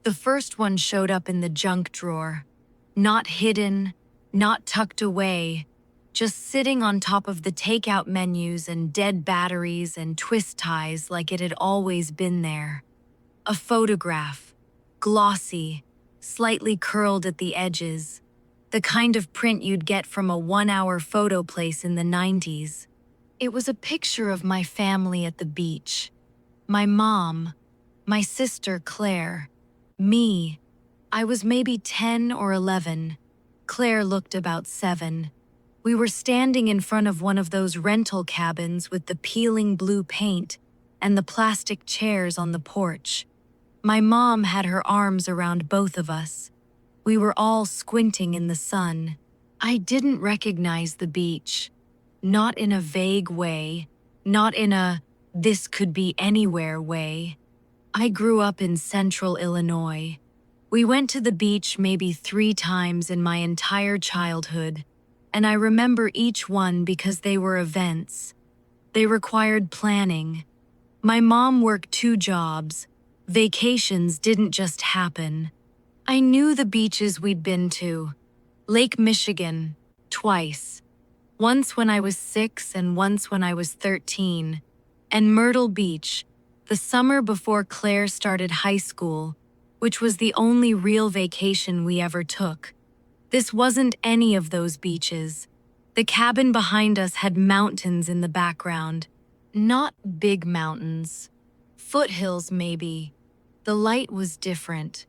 The first one showed up in the junk drawer. Not hidden, not tucked away, just sitting on top of the takeout menus and dead batteries and twist ties like it had always been there. A photograph, glossy, slightly curled at the edges, the kind of print you'd get from a 1-hour photo place in the 90s. It was a picture of my family at the beach. My mom, my sister Claire, me. I was maybe 10 or 11. Claire looked about 7. We were standing in front of one of those rental cabins with the peeling blue paint and the plastic chairs on the porch. My mom had her arms around both of us. We were all squinting in the sun. I didn't recognize the beach. Not in a vague way, not in a this could be anywhere way. I grew up in central Illinois. We went to the beach maybe 3 times in my entire childhood, and I remember each one because they were events. They required planning. My mom worked 2 jobs. Vacations didn't just happen. I knew the beaches we'd been to. Lake Michigan, twice. Once when I was 6 and once when I was 13. And Myrtle Beach, the summer before Claire started high school, which was the only real vacation we ever took. This wasn't any of those beaches. The cabin behind us had mountains in the background. Not big mountains. Foothills, maybe. The light was different.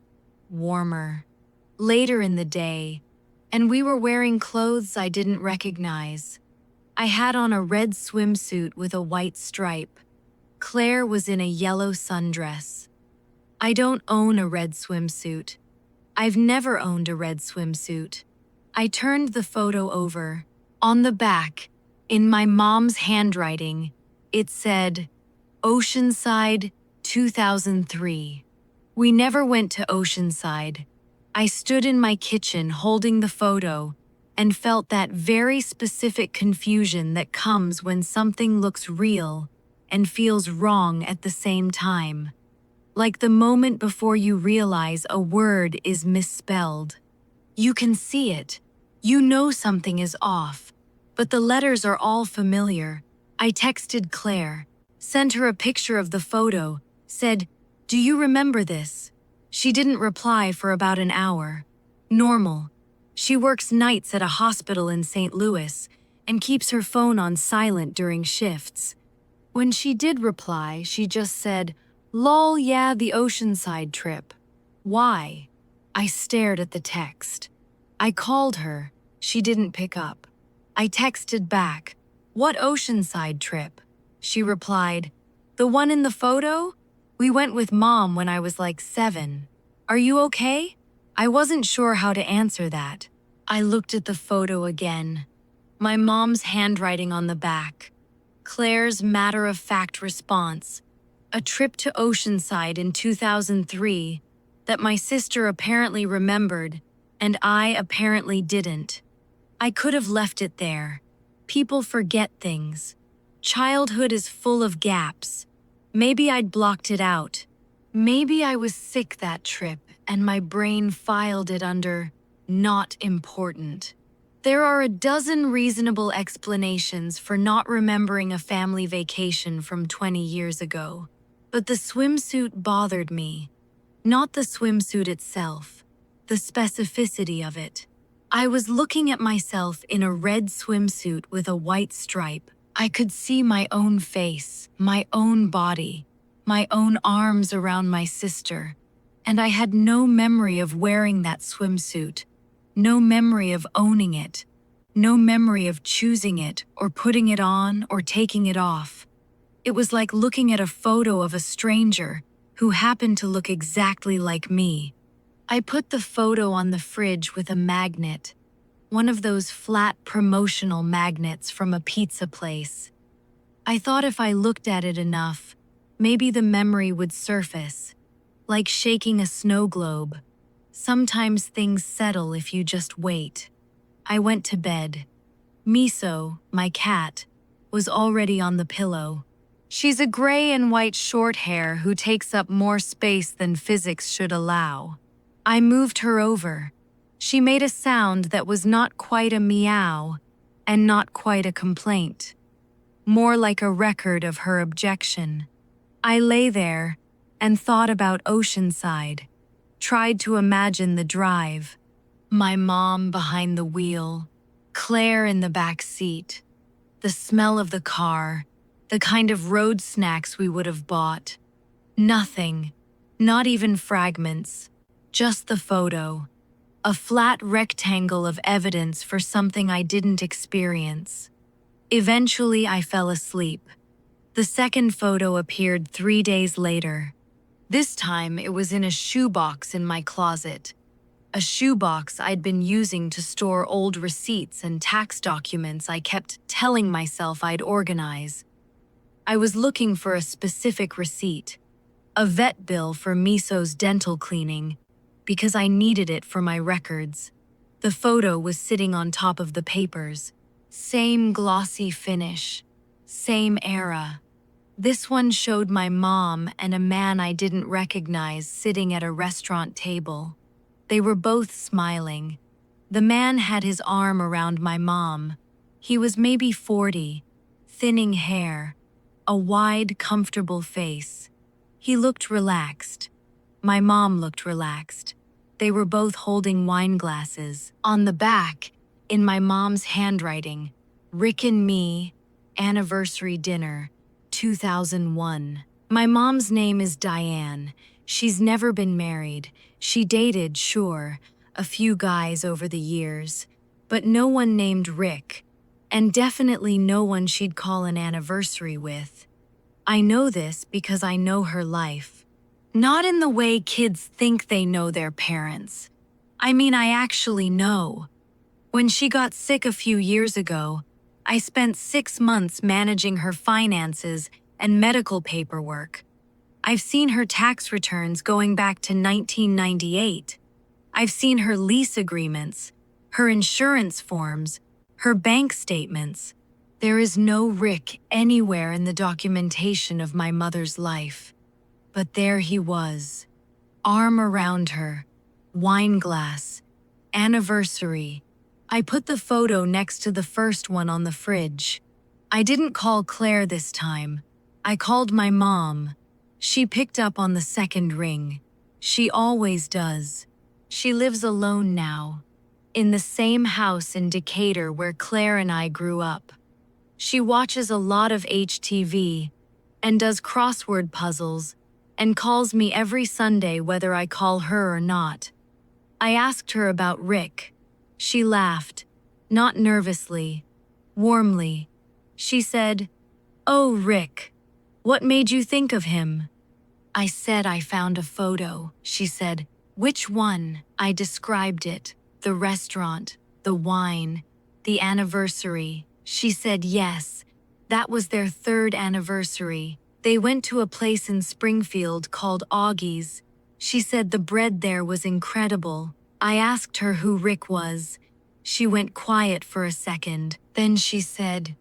Warmer. Later in the day. And we were wearing clothes I didn't recognize. I had on a red swimsuit with a white stripe. Claire was in a yellow sundress. I don't own a red swimsuit. I've never owned a red swimsuit. I turned the photo over. On the back, in my mom's handwriting, it said, Oceanside, 2003. We never went to Oceanside. I stood in my kitchen holding the photo and felt that very specific confusion that comes when something looks real and feels wrong at the same time. Like the moment before you realize a word is misspelled. You can see it. You know something is off, but the letters are all familiar. I texted Claire, sent her a picture of the photo, said, "Do you remember this?" She didn't reply for about an hour. Normal. She works nights at a hospital in St. Louis and keeps her phone on silent during shifts. When she did reply, she just said, "Lol, yeah, the Oceanside trip." Why? I stared at the text. I called her. She didn't pick up. I texted back, "What Oceanside trip?" She replied, "The one in the photo? We went with Mom when I was like 7. Are you okay?" I wasn't sure how to answer that. I looked at the photo again. My mom's handwriting on the back. Claire's matter-of-fact response. A trip to Oceanside in 2003 that my sister apparently remembered and I apparently didn't. I could have left it there. People forget things. Childhood is full of gaps. Maybe I'd blocked it out. Maybe I was sick that trip and my brain filed it under not important. There are a dozen reasonable explanations for not remembering a family vacation from 20 years ago. But the swimsuit bothered me. Not the swimsuit itself, the specificity of it. I was looking at myself in a red swimsuit with a white stripe. I could see my own face, my own body, my own arms around my sister, and I had no memory of wearing that swimsuit, no memory of owning it, no memory of choosing it or putting it on or taking it off. It was like looking at a photo of a stranger who happened to look exactly like me. I put the photo on the fridge with a magnet, one of those flat promotional magnets from a pizza place. I thought if I looked at it enough, maybe the memory would surface, like shaking a snow globe. Sometimes things settle if you just wait. I went to bed. Miso, my cat, was already on the pillow. She's a gray and white short hair who takes up more space than physics should allow. I moved her over. She made a sound that was not quite a meow and not quite a complaint, more like a record of her objection. I lay there and thought about Oceanside, tried to imagine the drive, my mom behind the wheel, Claire in the back seat, the smell of the car, the kind of road snacks we would have bought. Nothing, not even fragments, just the photo, a flat rectangle of evidence for something I didn't experience. Eventually, I fell asleep. The second photo appeared 3 days later. This time, it was in a shoebox in my closet. A shoebox I'd been using to store old receipts and tax documents I kept telling myself I'd organize. I was looking for a specific receipt, a vet bill for Miso's dental cleaning, because I needed it for my records. The photo was sitting on top of the papers. Same glossy finish, same era. This one showed my mom and a man I didn't recognize sitting at a restaurant table. They were both smiling. The man had his arm around my mom. He was maybe 40, thinning hair, a wide, comfortable face. He looked relaxed. My mom looked relaxed. They were both holding wine glasses. On the back, in my mom's handwriting, Rick and me, anniversary dinner, 2001. My mom's name is Diane. She's never been married. She dated, sure, a few guys over the years, but no one named Rick, and definitely no one she'd call an anniversary with. I know this because I know her life. Not in the way kids think they know their parents. I mean, I actually know. When she got sick a few years ago, I spent 6 months managing her finances and medical paperwork. I've seen her tax returns going back to 1998. I've seen her lease agreements, her insurance forms, her bank statements. There is no Rick anywhere in the documentation of my mother's life. But there he was, arm around her, wine glass, anniversary. I put the photo next to the first one on the fridge. I didn't call Claire this time. I called my mom. She picked up on the second ring. She always does. She lives alone now, in the same house in Decatur where Claire and I grew up. She watches a lot of HTV and does crossword puzzles and calls me every Sunday whether I call her or not. I asked her about Rick. She laughed, not nervously, warmly. She said, "Oh, Rick, what made you think of him?" I said I found a photo. She said, "Which one?" I described it, the restaurant, the wine, the anniversary. She said yes, that was their 3rd anniversary. They went to a place in Springfield called Augie's. She said the bread there was incredible. I asked her who Rick was. She went quiet for a second. Then she said,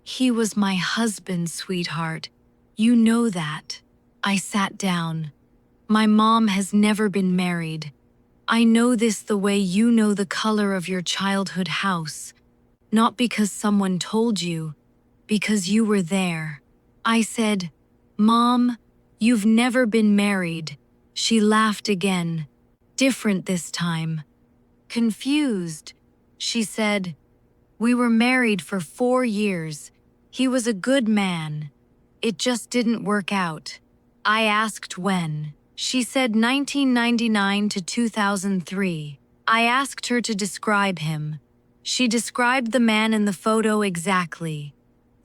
"He was my husband, sweetheart. You know that." I sat down. My mom has never been married. I know this the way you know the color of your childhood house. Not because someone told you, because you were there. I said, "Mom, you've never been married." She laughed again, different this time. Confused, she said, "We were married for 4 years. He was a good man. It just didn't work out." I asked when. She said 1999 to 2003. I asked her to describe him. She described the man in the photo exactly.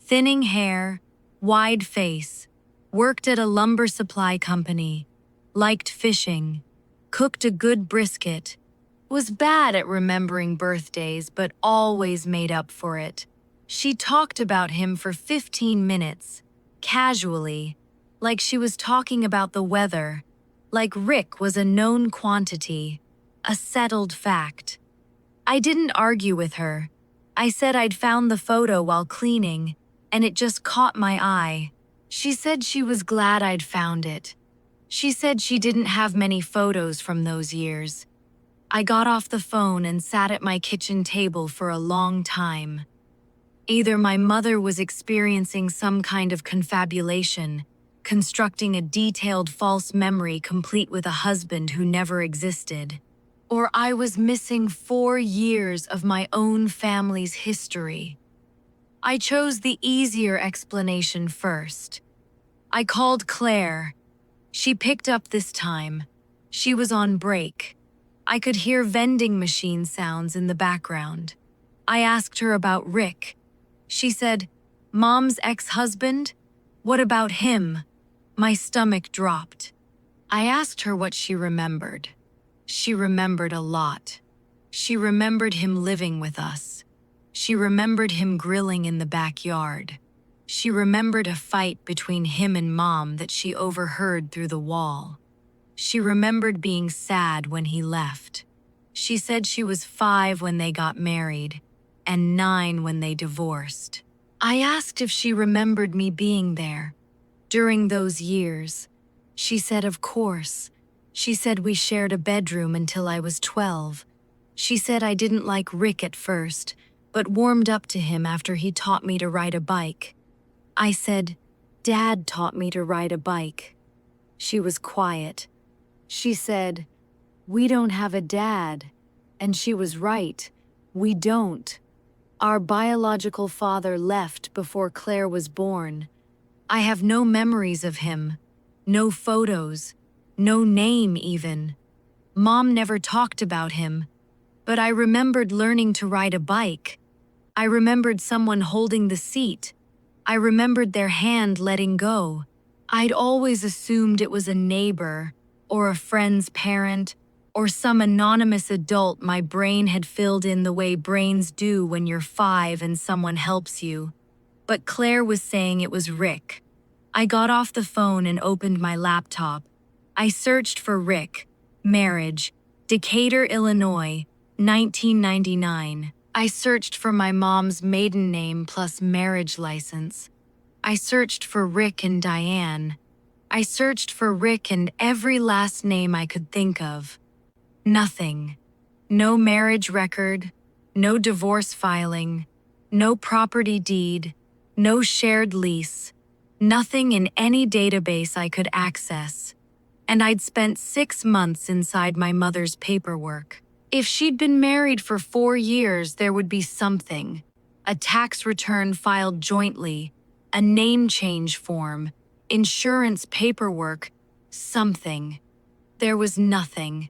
Thinning hair, wide face, worked at a lumber supply company, liked fishing, cooked a good brisket, was bad at remembering birthdays but always made up for it. She talked about him for 15 minutes, casually, like she was talking about the weather, like Rick was a known quantity, a settled fact. I didn't argue with her. I said I'd found the photo while cleaning, and it just caught my eye. She said she was glad I'd found it. She said she didn't have many photos from those years. I got off the phone and sat at my kitchen table for a long time. Either my mother was experiencing some kind of confabulation, constructing a detailed false memory complete with a husband who never existed, or I was missing 4 years of my own family's history. I chose the easier explanation first. I called Claire. She picked up this time. She was on break. I could hear vending machine sounds in the background. I asked her about Rick. She said, "Mom's ex-husband? What about him?" My stomach dropped. I asked her what she remembered. She remembered a lot. She remembered him living with us. She remembered him grilling in the backyard. She remembered a fight between him and Mom that she overheard through the wall. She remembered being sad when he left. She said she was 5 when they got married and 9 when they divorced. I asked if she remembered me being there during those years. She said, of course. She said we shared a bedroom until I was 12. She said I didn't like Rick at first, but warmed up to him after he taught me to ride a bike. I said, "Dad taught me to ride a bike." She was quiet. She said, "We don't have a dad." And she was right. We don't. Our biological father left before Claire was born. I have no memories of him, no photos, no name even. Mom never talked about him, but I remembered learning to ride a bike. I remembered someone holding the seat. I remembered their hand letting go. I'd always assumed it was a neighbor, or a friend's parent, or some anonymous adult my brain had filled in the way brains do when you're 5 and someone helps you. But Claire was saying it was Rick. I got off the phone and opened my laptop. I searched for Rick, marriage, Decatur, Illinois, 1999. I searched for my mom's maiden name plus marriage license. I searched for Rick and Diane. I searched for Rick and every last name I could think of. Nothing. No marriage record, no divorce filing, no property deed, no shared lease, nothing in any database I could access. And I'd spent 6 months inside my mother's paperwork. If she'd been married for 4 years, there would be something. A tax return filed jointly, a name change form, insurance paperwork, something. There was nothing.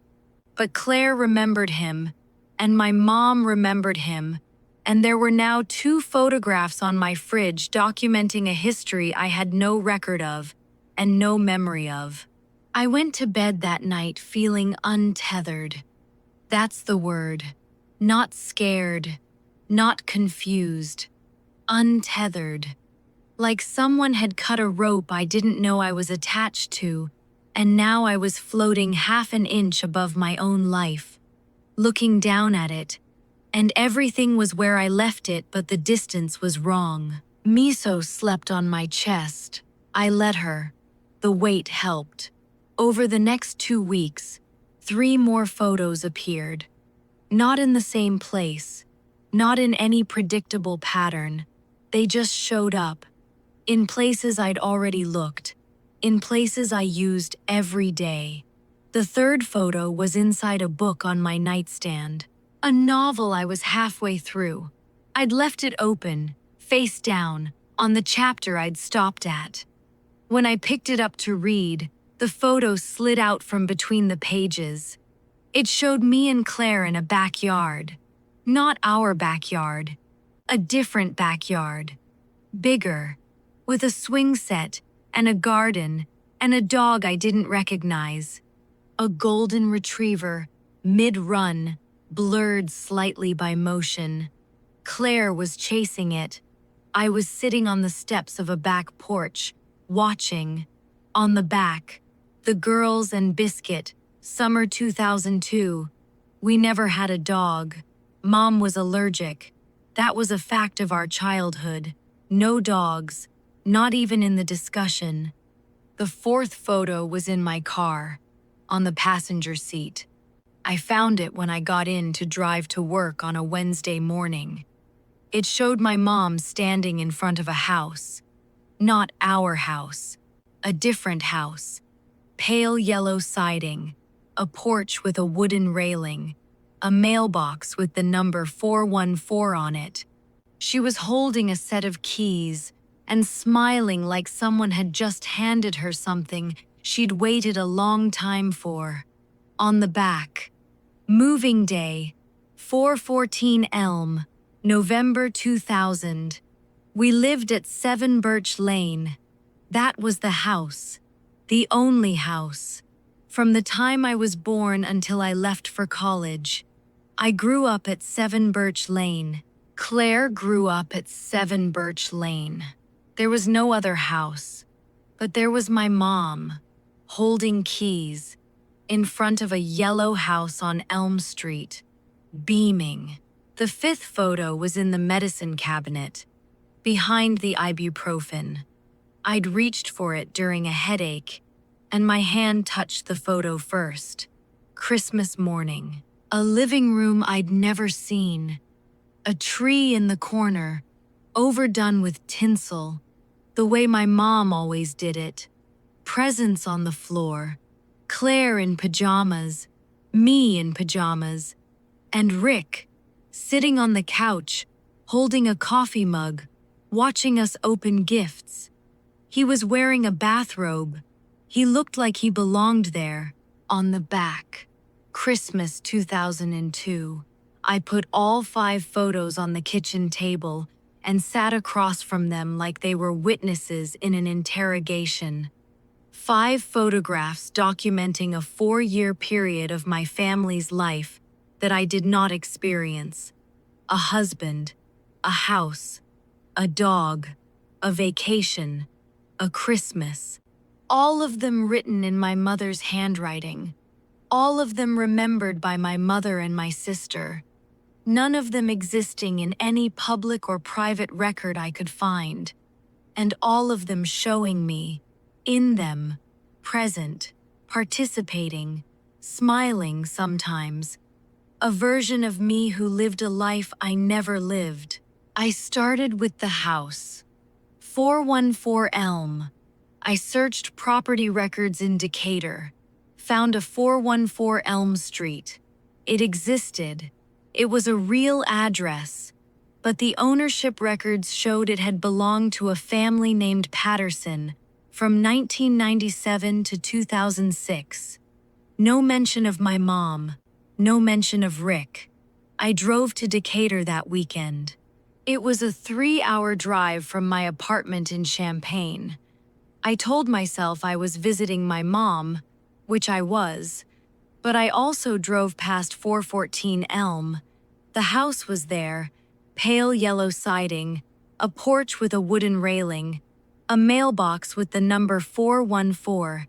But Claire remembered him, and my mom remembered him, and there were now 2 photographs on my fridge documenting a history I had no record of and no memory of. I went to bed that night feeling untethered. That's the word. Not scared, not confused. Untethered. Like someone had cut a rope I didn't know I was attached to, and now I was floating half an inch above my own life, looking down at it, and everything was where I left it, but the distance was wrong. Miso slept on my chest. I let her. The weight helped. Over the next 2 weeks, 3 more photos appeared. Not in the same place, not in any predictable pattern. They just showed up, in places I'd already looked, in places I used every day. The 3rd photo was inside a book on my nightstand, a novel I was halfway through. I'd left it open, face down, on the chapter I'd stopped at. When I picked it up to read, the photo slid out from between the pages. It showed me and Claire in a backyard. Not our backyard. A different backyard. Bigger, with a swing set, and a garden, and a dog I didn't recognize. A golden retriever, mid-run, blurred slightly by motion. Claire was chasing it. I was sitting on the steps of a back porch, watching. On the back, the girls and Biscuit, summer 2002. We never had a dog. Mom was allergic. That was a fact of our childhood. No dogs. Not even in the discussion. The fourth photo was in my car, on the passenger seat. I found it when I got in to drive to work on a Wednesday morning. It showed my mom standing in front of a house. Not our house, a different house. Pale yellow siding, a porch with a wooden railing, a mailbox with the number 414 on it. She was holding a set of keys and smiling like someone had just handed her something she'd waited a long time for. On the back, moving day, 414 Elm, November 2000. We lived at 7 Birch Lane. That was the house, the only house. From the time I was born until I left for college. I grew up at 7 Birch Lane. Claire grew up at 7 Birch Lane. There was no other house, but there was my mom, holding keys, in front of a yellow house on Elm Street, beaming. The fifth photo was in the medicine cabinet, behind the ibuprofen. I'd reached for it during a headache, and my hand touched the photo first. Christmas morning. A living room I'd never seen. A tree in the corner, overdone with tinsel, the way my mom always did it. Presents on the floor. Claire in pajamas, me in pajamas, and Rick, sitting on the couch, holding a coffee mug, watching us open gifts. He was wearing a bathrobe. He looked like he belonged there, on the back. Christmas 2002. I put all 5 photos on the kitchen table and sat across from them like they were witnesses in an interrogation. 5 photographs documenting a 4-year period of my family's life that I did not experience. A husband, a house, a dog, a vacation, a Christmas. All of them written in my mother's handwriting. All of them remembered by my mother and my sister. None of them existing in any public or private record I could find. And all of them showing me, in them, present, participating, smiling sometimes. A version of me who lived a life I never lived. I started with the house. 414 Elm. I searched property records in Decatur. Found a 414 Elm Street. It existed. It was a real address, but the ownership records showed it had belonged to a family named Patterson from 1997 to 2006. No mention of my mom, no mention of Rick. I drove to Decatur that weekend. It was a 3-hour drive from my apartment in Champaign. I told myself I was visiting my mom, which I was, but I also drove past 414 Elm. The house was there, pale yellow siding, a porch with a wooden railing, a mailbox with the number 414,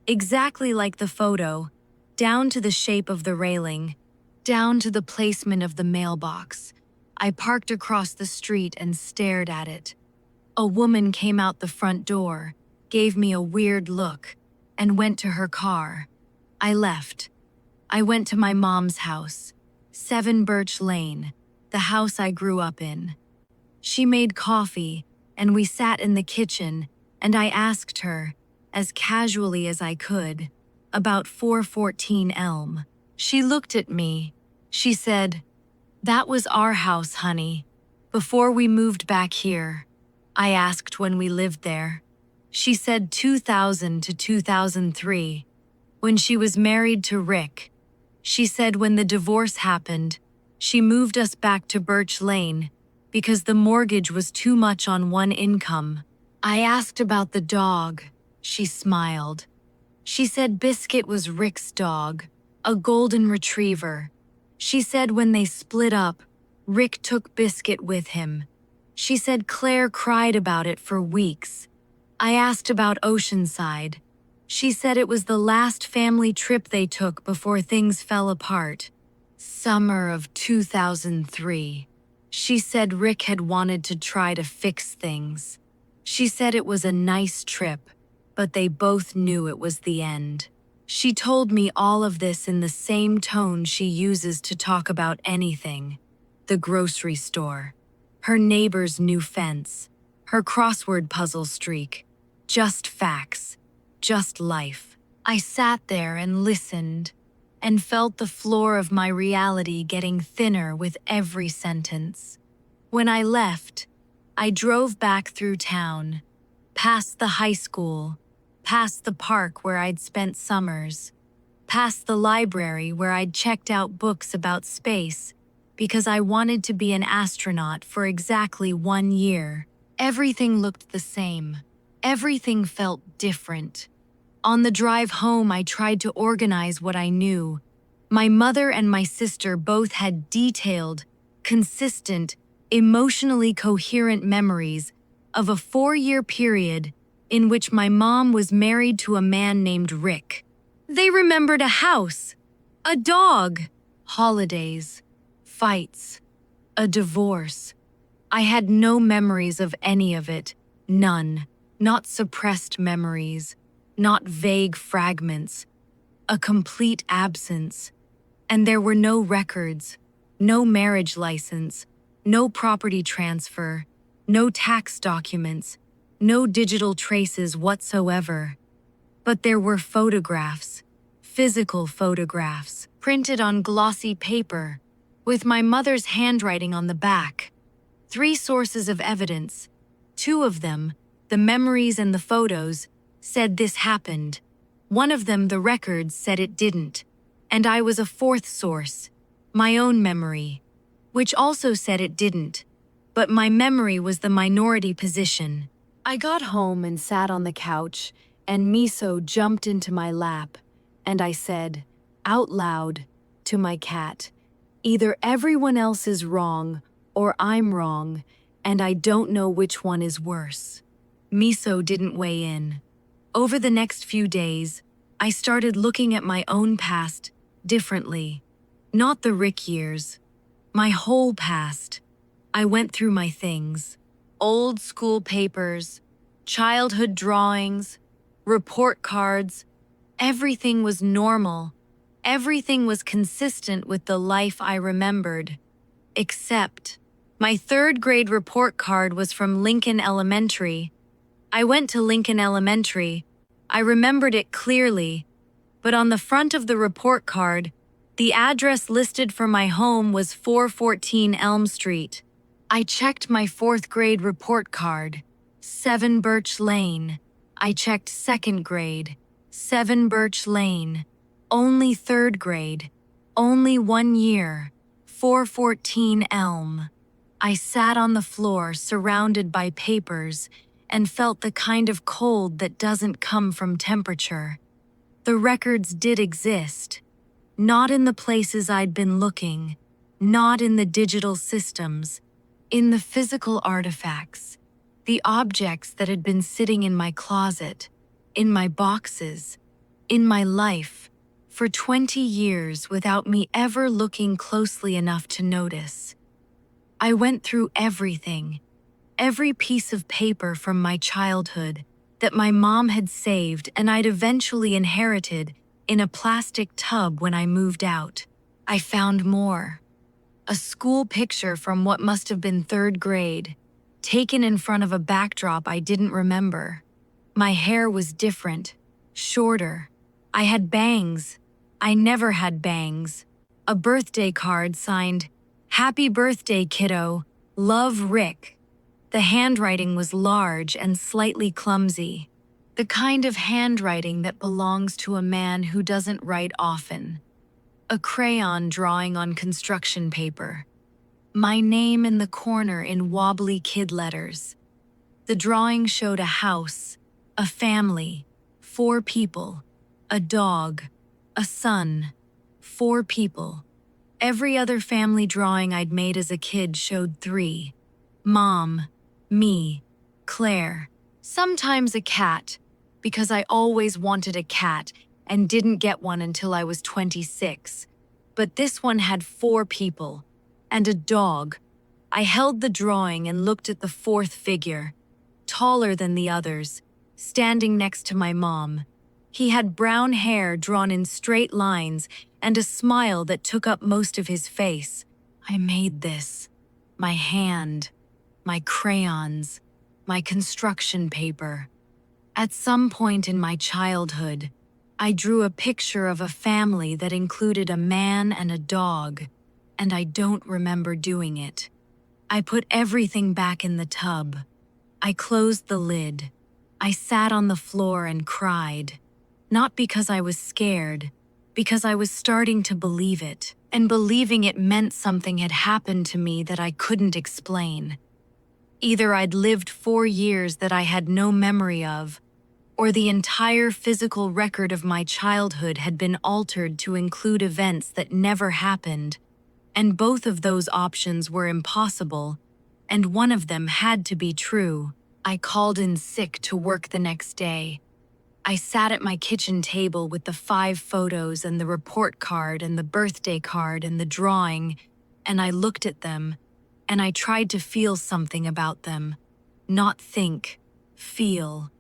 exactly like the photo, down to the shape of the railing, down to the placement of the mailbox. I parked across the street and stared at it. A woman came out the front door, gave me a weird look, and went to her car. I left. I went to my mom's house, 7 Birch Lane, the house I grew up in. She made coffee, and we sat in the kitchen, and I asked her, as casually as I could, about 414 Elm. She looked at me. She said, "That was our house, honey, before we moved back here." I asked when we lived there. She said 2000 to 2003, when she was married to Rick. She said when the divorce happened, she moved us back to Birch Lane because the mortgage was too much on one income. I asked about the dog. She smiled. She said Biscuit was Rick's dog, a golden retriever. She said when they split up, Rick took Biscuit with him. She said Claire cried about it for weeks. I asked about Oceanside. She said it was the last family trip they took before things fell apart. Summer of 2003. She said Rick had wanted to try to fix things. She said it was a nice trip, but they both knew it was the end. She told me all of this in the same tone she uses to talk about anything: the grocery store, her neighbor's new fence, her crossword puzzle streak. Just facts, just life. I sat there and listened, and felt the floor of my reality getting thinner with every sentence. When I left, I drove back through town, past the high school, past the park where I'd spent summers, past the library where I'd checked out books about space because I wanted to be an astronaut for exactly 1 year. Everything looked the same. Everything felt different. On the drive home, I tried to organize what I knew. My mother and my sister both had detailed, consistent, emotionally coherent memories of a 4-year period in which my mom was married to a man named Rick. They remembered a house, a dog, holidays, fights, a divorce. I had no memories of any of it, none, not suppressed memories, not vague fragments, a complete absence. And there were no records, no marriage license, no property transfer, no tax documents, no digital traces whatsoever. But there were photographs, physical photographs, printed on glossy paper, with my mother's handwriting on the back. 3 sources of evidence. 2 of them, the memories and the photos, said this happened. 1 of them, the records, said it didn't. And I was a 4th source, my own memory, which also said it didn't. But my memory was the minority position. I got home and sat on the couch, and Miso jumped into my lap, and I said, out loud, to my cat, either everyone else is wrong, or I'm wrong, and I don't know which one is worse. Miso didn't weigh in. Over the next few days, I started looking at my own past differently. Not the Rick years. My whole past. I went through my things. Old school papers, childhood drawings, report cards. Everything was normal. Everything was consistent with the life I remembered. Except, my 3rd grade report card was from Lincoln Elementary. I went to Lincoln Elementary. I remembered it clearly, but on the front of the report card, the address listed for my home was 414 Elm Street. I checked my 4th grade report card, 7 Birch Lane. I checked 2nd grade, 7 Birch Lane. Only 3rd grade, only 1 year, 414 Elm. I sat on the floor surrounded by papers and felt the kind of cold that doesn't come from temperature. The records did exist, not in the places I'd been looking, not in the digital systems, in the physical artifacts, the objects that had been sitting in my closet, in my boxes, in my life, for 20 years without me ever looking closely enough to notice. I went through everything, every piece of paper from my childhood that my mom had saved and I'd eventually inherited in a plastic tub when I moved out. I found more. A school picture from what must have been 3rd grade, taken in front of a backdrop I didn't remember. My hair was different, shorter. I had bangs. I never had bangs. A birthday card signed, "Happy birthday, kiddo. Love, Rick." The handwriting was large and slightly clumsy. The kind of handwriting that belongs to a man who doesn't write often. A crayon drawing on construction paper. My name in the corner in wobbly kid letters. The drawing showed a house, a family, 4 people, a dog, a son, 4 people. Every other family drawing I'd made as a kid showed 3. Mom, me, Claire, sometimes a cat, because I always wanted a cat and didn't get one until I was 26. But this one had 4 people, and a dog. I held the drawing and looked at the 4th figure, taller than the others, standing next to my mom. He had brown hair drawn in straight lines and a smile that took up most of his face. I made this. My hand, my crayons, my construction paper. At some point in my childhood, I drew a picture of a family that included a man and a dog, and I don't remember doing it. I put everything back in the tub. I closed the lid. I sat on the floor and cried. Not because I was scared, because I was starting to believe it, and believing it meant something had happened to me that I couldn't explain. Either I'd lived 4 years that I had no memory of, or the entire physical record of my childhood had been altered to include events that never happened, and both of those options were impossible, and one of them had to be true. I called in sick to work the next day. I sat at my kitchen table with the 5 photos and the report card and the birthday card and the drawing, and I looked at them, and I tried to feel something about them. Not think, feel.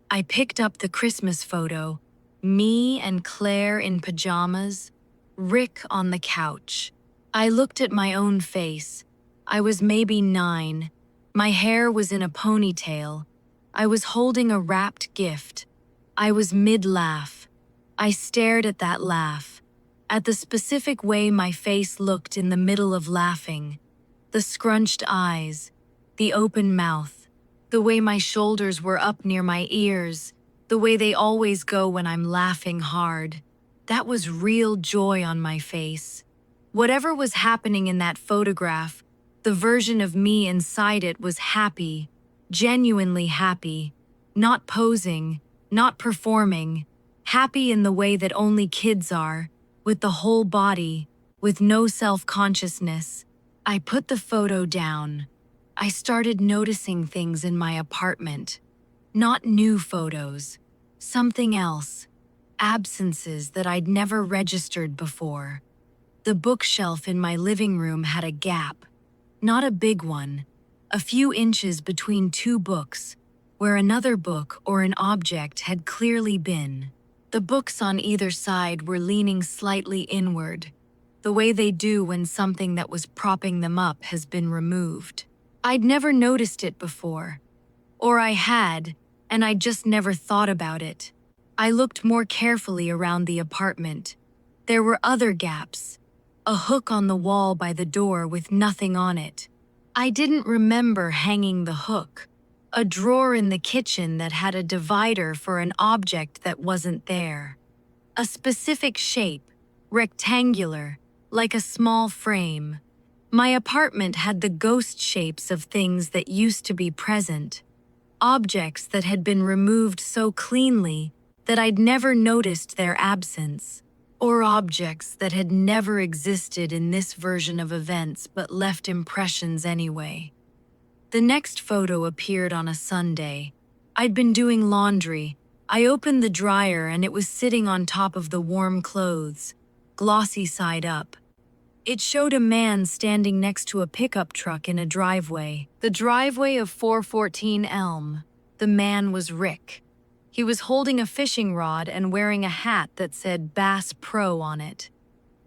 I picked up the Christmas photo, me and Claire in pajamas, Rick on the couch. I looked at my own face. I was maybe 9. My hair was in a ponytail. I was holding a wrapped gift. I was mid-laugh. I stared at that laugh, at the specific way my face looked in the middle of laughing. The scrunched eyes, the open mouth, the way my shoulders were up near my ears, the way they always go when I'm laughing hard. That was real joy on my face. Whatever was happening in that photograph, the version of me inside it was happy, genuinely happy, not posing, not performing, happy in the way that only kids are, with the whole body, with no self-consciousness. I put the photo down. I started noticing things in my apartment. Not new photos, something else. Absences that I'd never registered before. The bookshelf in my living room had a gap. Not a big one, a few inches between 2 books, where another book or an object had clearly been. The books on either side were leaning slightly inward, the way they do when something that was propping them up has been removed. I'd never noticed it before. Or I had, and I just never thought about it. I looked more carefully around the apartment. There were other gaps. A hook on the wall by the door with nothing on it. I didn't remember hanging the hook. A drawer in the kitchen that had a divider for an object that wasn't there. A specific shape, rectangular, like a small frame. My apartment had the ghost shapes of things that used to be present. Objects that had been removed so cleanly that I'd never noticed their absence. Or objects that had never existed in this version of events but left impressions anyway. The next photo appeared on a Sunday. I'd been doing laundry. I opened the dryer and it was sitting on top of the warm clothes, glossy side up. It showed a man standing next to a pickup truck in a driveway. The driveway of 414 Elm. The man was Rick. He was holding a fishing rod and wearing a hat that said Bass Pro on it.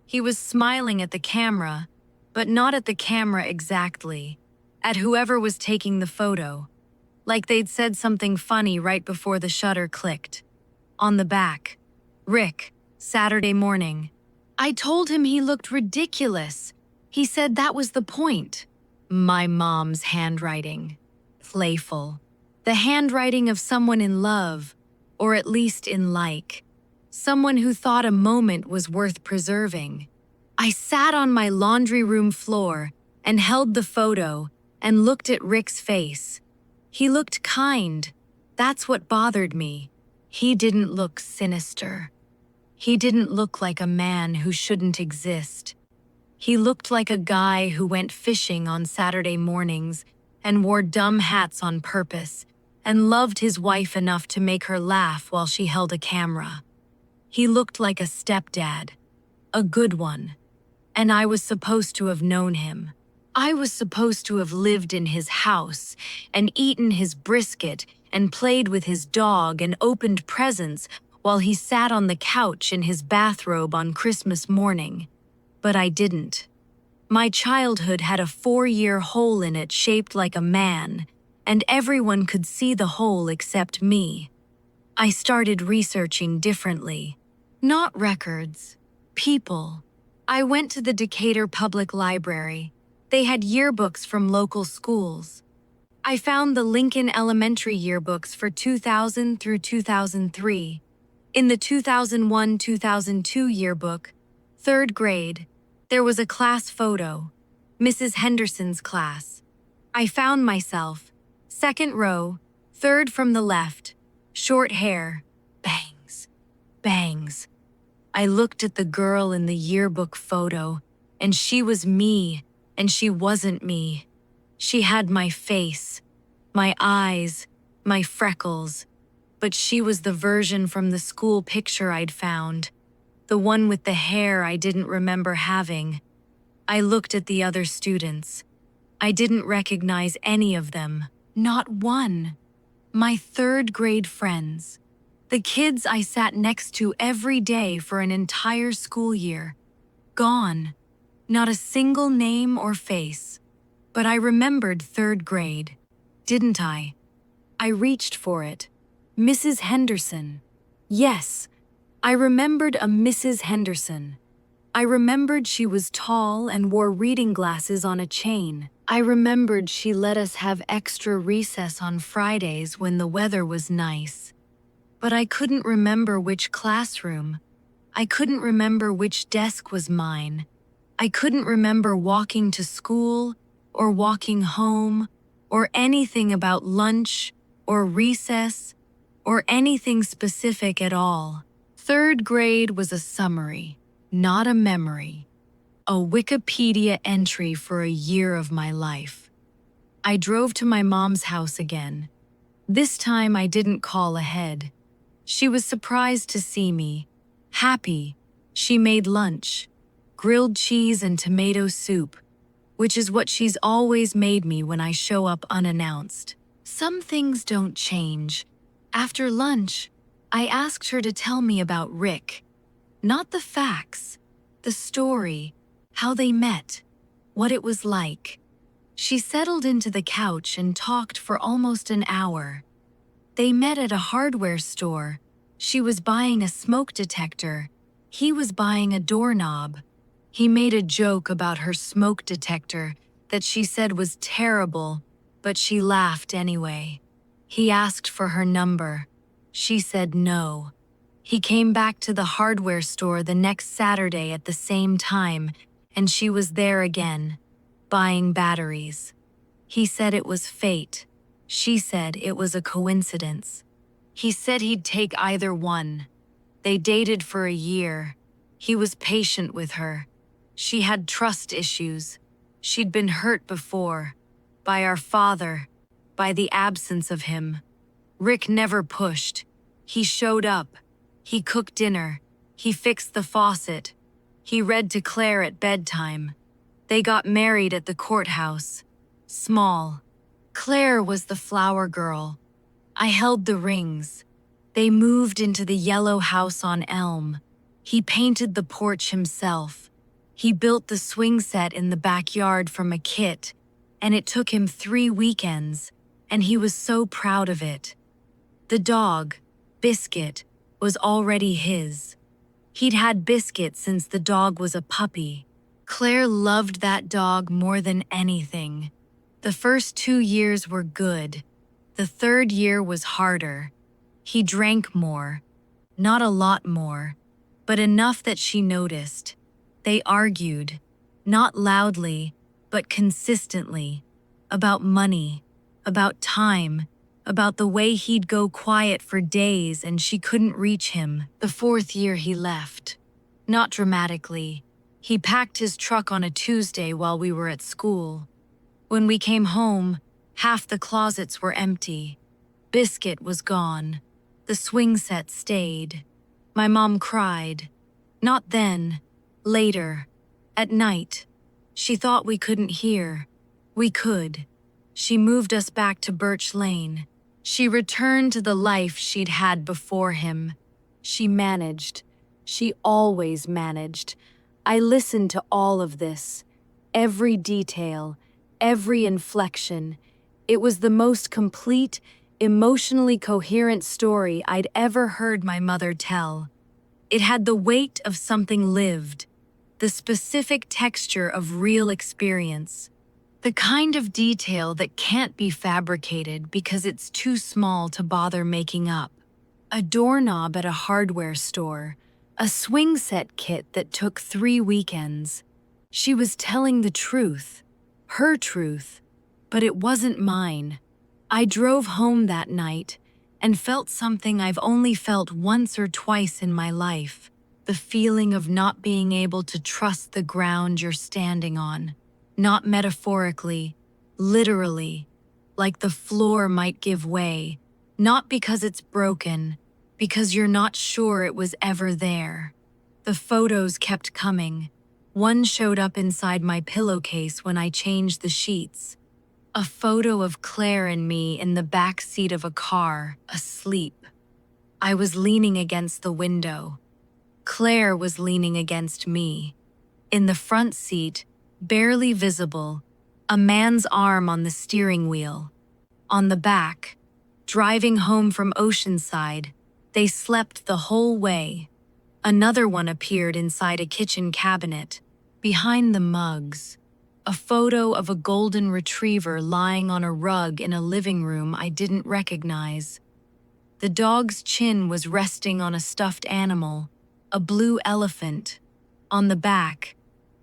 He was smiling at the camera, but not at the camera exactly. At whoever was taking the photo, like they'd said something funny right before the shutter clicked. On the back, Rick, Saturday morning. I told him he looked ridiculous. He said that was the point. My mom's handwriting. Playful. The handwriting of someone in love, or at least in like. Someone who thought a moment was worth preserving. I sat on my laundry room floor and held the photo and looked at Rick's face. He looked kind. That's what bothered me. He didn't look sinister. He didn't look like a man who shouldn't exist. He looked like a guy who went fishing on Saturday mornings and wore dumb hats on purpose and loved his wife enough to make her laugh while she held a camera. He looked like a stepdad, a good one, and I was supposed to have known him. I was supposed to have lived in his house and eaten his brisket and played with his dog and opened presents while he sat on the couch in his bathrobe on Christmas morning. But I didn't. My childhood had a 4-year hole in it shaped like a man, and everyone could see the hole except me. I started researching differently. Not records, people. I went to the Decatur Public Library. They had yearbooks from local schools. I found the Lincoln Elementary yearbooks for 2000 through 2003. In the 2001-2002 yearbook, 3rd grade, there was a class photo, Mrs. Henderson's class. I found myself, 2nd row, 3rd from the left, short hair, bangs, bangs. I looked at the girl in the yearbook photo, and she was me, and she wasn't me. She had my face, my eyes, my freckles, but she was the version from the school picture I'd found, the one with the hair I didn't remember having. I looked at the other students. I didn't recognize any of them, not one. My 3rd grade friends, the kids I sat next to every day for an entire school year, gone. Not a single name or face. But I remembered 3rd grade, didn't I? I reached for it. Mrs. Henderson. Yes, I remembered a Mrs. Henderson. I remembered she was tall and wore reading glasses on a chain. I remembered she let us have extra recess on Fridays when the weather was nice. But I couldn't remember which classroom. I couldn't remember which desk was mine. I couldn't remember walking to school or walking home or anything about lunch or recess or anything specific at all. 3rd grade was a summary, not a memory. A Wikipedia entry for a year of my life. I drove to my mom's house again. This time I didn't call ahead. She was surprised to see me. Happy. She made lunch. Grilled cheese and tomato soup, which is what she's always made me when I show up unannounced. Some things don't change. After lunch, I asked her to tell me about Rick. Not the facts, the story, how they met, what it was like. She settled into the couch and talked for almost an hour. They met at a hardware store. She was buying a smoke detector. He was buying a doorknob. He made a joke about her smoke detector that she said was terrible, but she laughed anyway. He asked for her number. She said no. He came back to the hardware store the next Saturday at the same time, and she was there again, buying batteries. He said it was fate. She said it was a coincidence. He said he'd take either one. They dated for a year. He was patient with her. She had trust issues. She'd been hurt before. By our father. By the absence of him. Rick never pushed. He showed up. He cooked dinner. He fixed the faucet. He read to Claire at bedtime. They got married at the courthouse. Small. Claire was the flower girl. I held the rings. They moved into the yellow house on Elm. He painted the porch himself. He built the swing set in the backyard from a kit, and it took him 3 weekends, and he was so proud of it. The dog, Biscuit, was already his. He'd had Biscuit since the dog was a puppy. Claire loved that dog more than anything. The first 2 years were good. The 3rd year was harder. He drank more. Not a lot more, but enough that she noticed. They argued, not loudly, but consistently, about money, about time, about the way he'd go quiet for days and she couldn't reach him. The 4th year he left. Not dramatically. He packed his truck on a Tuesday while we were at school. When we came home, half the closets were empty. Biscuit was gone. The swing set stayed. My mom cried. Not then. Later. At night. She thought we couldn't hear. We could. She moved us back to Birch Lane. She returned to the life she'd had before him. She managed. She always managed. I listened to all of this. Every detail, every inflection. It was the most complete, emotionally coherent story I'd ever heard my mother tell. It had the weight of something lived, the specific texture of real experience, the kind of detail that can't be fabricated because it's too small to bother making up. A doorknob at a hardware store, a swing set kit that took 3 weekends. She was telling the truth, her truth, but it wasn't mine. I drove home that night and felt something I've only felt once or twice in my life, the feeling of not being able to trust the ground you're standing on. Not metaphorically, literally, like the floor might give way, not because it's broken, because you're not sure it was ever there. The photos kept coming. One showed up inside my pillowcase when I changed the sheets. A photo of Claire and me in the back seat of a car, asleep. I was leaning against the window. Claire was leaning against me. In the front seat, barely visible, a man's arm on the steering wheel. On the back, driving home from Oceanside, they slept the whole way. Another one appeared inside a kitchen cabinet, behind the mugs. A photo of a golden retriever lying on a rug in a living room I didn't recognize. The dog's chin was resting on a stuffed animal, a blue elephant. On the back,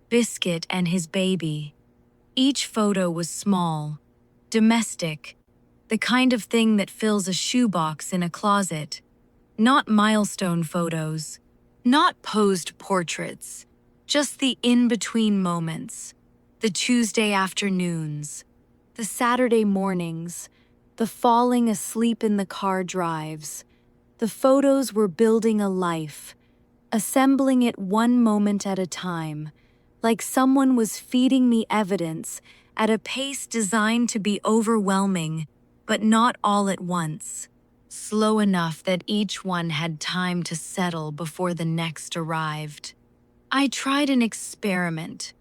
Biscuit and his baby. Each photo was small, domestic, the kind of thing that fills a shoebox in a closet. Not milestone photos, not posed portraits, just the in-between moments, the Tuesday afternoons, the Saturday mornings, the falling asleep in the car drives. The photos were building a life, assembling it one moment at a time, like someone was feeding me evidence at a pace designed to be overwhelming, but not all at once. Slow enough that each one had time to settle before the next arrived. I tried an experiment.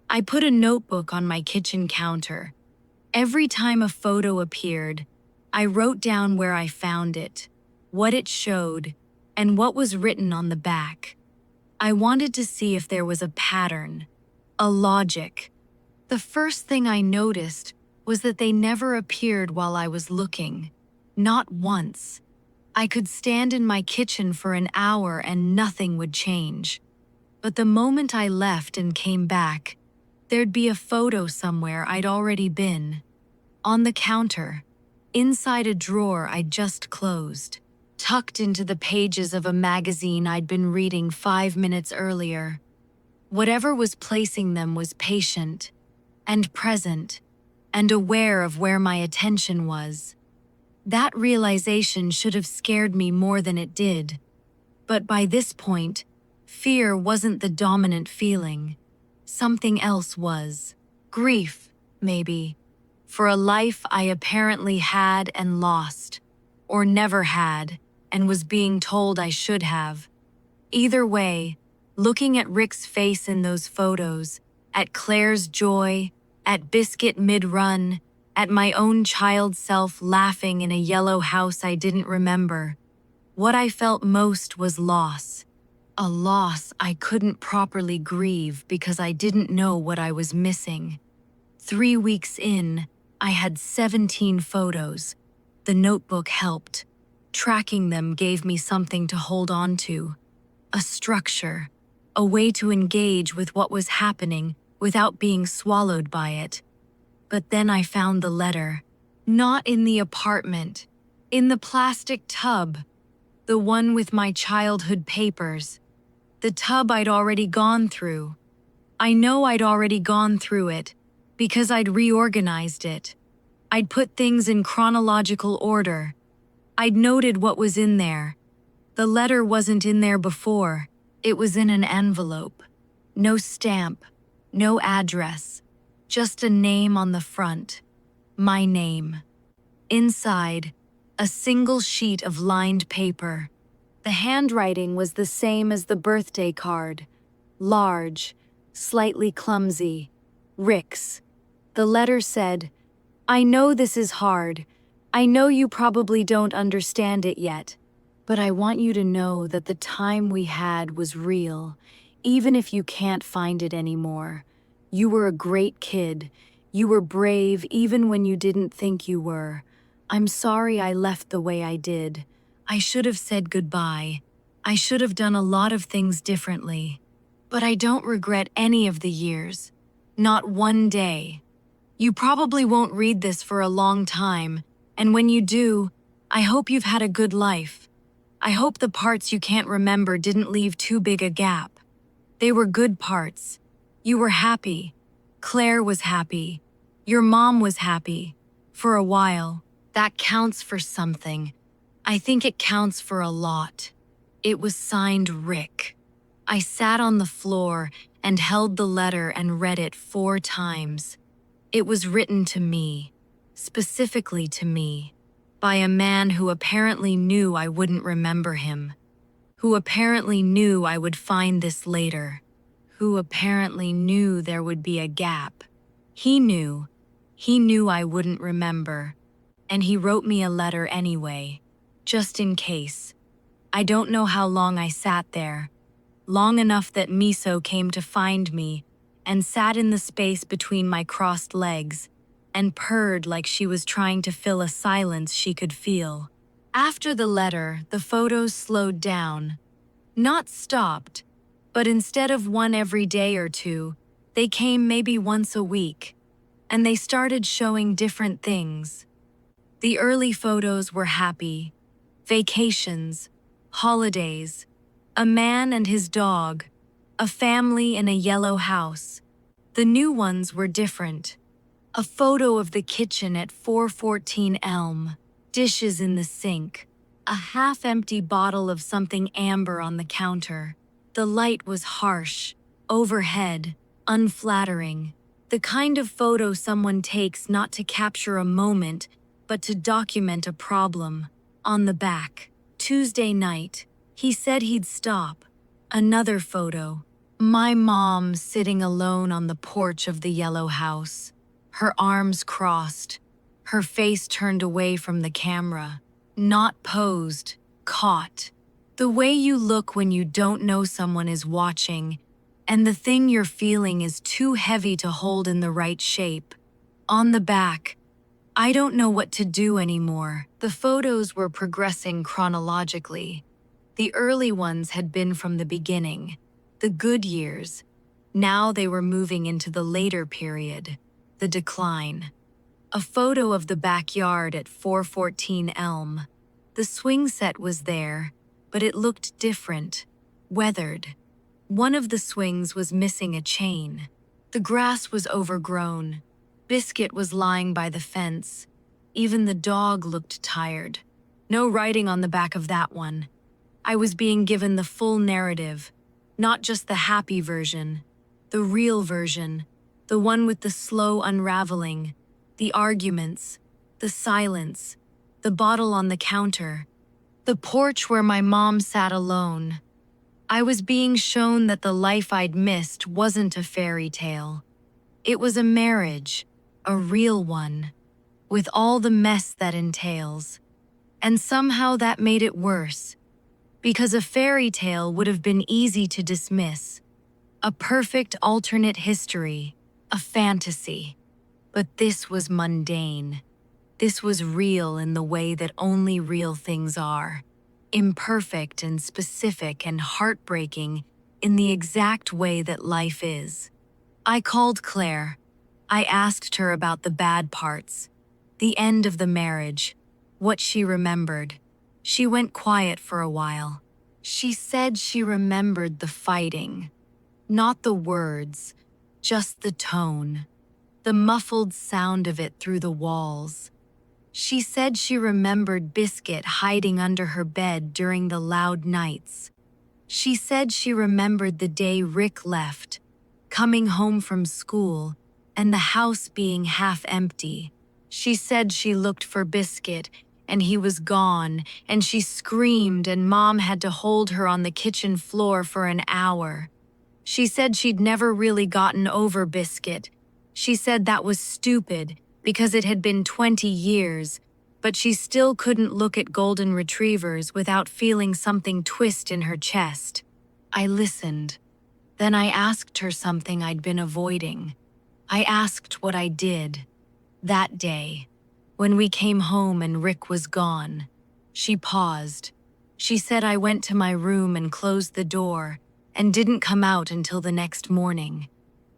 I put a notebook on my kitchen counter. Every time a photo appeared, I wrote down where I found it, what it showed, and what was written on the back. I wanted to see if there was a pattern, a logic. The first thing I noticed was that they never appeared while I was looking. Not once. I could stand in my kitchen for an hour and nothing would change. But the moment I left and came back, there'd be a photo somewhere I'd already been. On the counter, inside a drawer I'd just closed, tucked into the pages of a magazine I'd been reading 5 minutes earlier. Whatever was placing them was patient, and present, and aware of where my attention was. That realization should have scared me more than it did. But by this point, fear wasn't the dominant feeling. Something else was. Grief, maybe, for a life I apparently had and lost, or never had, and was being told I should have. Either way, looking at Rick's face in those photos, at Claire's joy, at Biscuit mid-run, at my own child self laughing in a yellow house I didn't remember, what I felt most was loss. A loss I couldn't properly grieve because I didn't know what I was missing. 3 weeks in, I had 17 photos. The notebook helped. Tracking them gave me something to hold on to. A structure, a way to engage with what was happening without being swallowed by it. But then I found the letter. Not in the apartment. In the plastic tub. The one with my childhood papers. The tub I'd already gone through. I know I'd already gone through it, because I'd reorganized it. I'd put things in chronological order. I'd noted what was in there. The letter wasn't in there before. It was in an envelope. No stamp. No address, just a name on the front. My name. Inside, a single sheet of lined paper. The handwriting was the same as the birthday card. Large, slightly clumsy. Rick's. The letter said, "I know this is hard. I know you probably don't understand it yet. But I want you to know that the time we had was real, even if you can't find it anymore. You were a great kid. You were brave even when you didn't think you were. I'm sorry I left the way I did. I should have said goodbye. I should have done a lot of things differently. But I don't regret any of the years. Not one day. You probably won't read this for a long time, and when you do, I hope you've had a good life. I hope the parts you can't remember didn't leave too big a gap. They were good parts. You were happy. Claire was happy. Your mom was happy. For a while. That counts for something. I think it counts for a lot. It was signed Rick. I sat on the floor and held the letter and read it 4 times. It was written to me, specifically to me, by a man who apparently knew I wouldn't remember him, who apparently knew I would find this later, who apparently knew there would be a gap. He knew I wouldn't remember, and he wrote me a letter anyway, just in case. I don't know how long I sat there, long enough that Miso came to find me and sat in the space between my crossed legs and purred like she was trying to fill a silence she could feel. After the letter, the photos slowed down. Not stopped, but instead of one every day or two, they came maybe once a week, and they started showing different things. The early photos were happy, vacations, holidays, a man and his dog, a family in a yellow house. The new ones were different. A photo of the kitchen at 414 Elm, dishes in the sink, a half-empty bottle of something amber on the counter. The light was harsh, overhead, unflattering. The kind of photo someone takes not to capture a moment, but to document a problem. On the back, Tuesday night, he said he'd stop. Another photo. My mom sitting alone on the porch of the yellow house, her arms crossed, her face turned away from the camera, not posed, caught. The way you look when you don't know someone is watching, and the thing you're feeling is too heavy to hold in the right shape. On the back, I don't know what to do anymore. The photos were progressing chronologically. The early ones had been from the beginning, the good years. Now they were moving into the later period, the decline. A photo of the backyard at 414 Elm. The swing set was there, but it looked different, weathered. One of the swings was missing a chain. The grass was overgrown. Biscuit was lying by the fence. Even the dog looked tired. No writing on the back of that one. I was being given the full narrative, not just the happy version, the real version, the one with the slow unraveling, the arguments, the silence, the bottle on the counter, the porch where my mom sat alone. I was being shown that the life I'd missed wasn't a fairy tale. It was a marriage, a real one, with all the mess that entails. And somehow that made it worse, because a fairy tale would have been easy to dismiss, a perfect alternate history, a fantasy. But this was mundane. This was real in the way that only real things are, imperfect and specific and heartbreaking in the exact way that life is. I called Claire. I asked her about the bad parts, the end of the marriage, what she remembered. She went quiet for a while. She said she remembered the fighting, not the words, just the tone, the muffled sound of it through the walls. She said she remembered Biscuit hiding under her bed during the loud nights. She said she remembered the day Rick left, coming home from school, and the house being half empty. She said she looked for Biscuit, and he was gone, and she screamed, and Mom had to hold her on the kitchen floor for an hour. She said she'd never really gotten over Biscuit. She said that was stupid, because it had been 20 years, but she still couldn't look at golden retrievers without feeling something twist in her chest. I listened. Then I asked her something I'd been avoiding. I asked what I did. That day, when we came home and Rick was gone. She paused. She said I went to my room and closed the door and didn't come out until the next morning.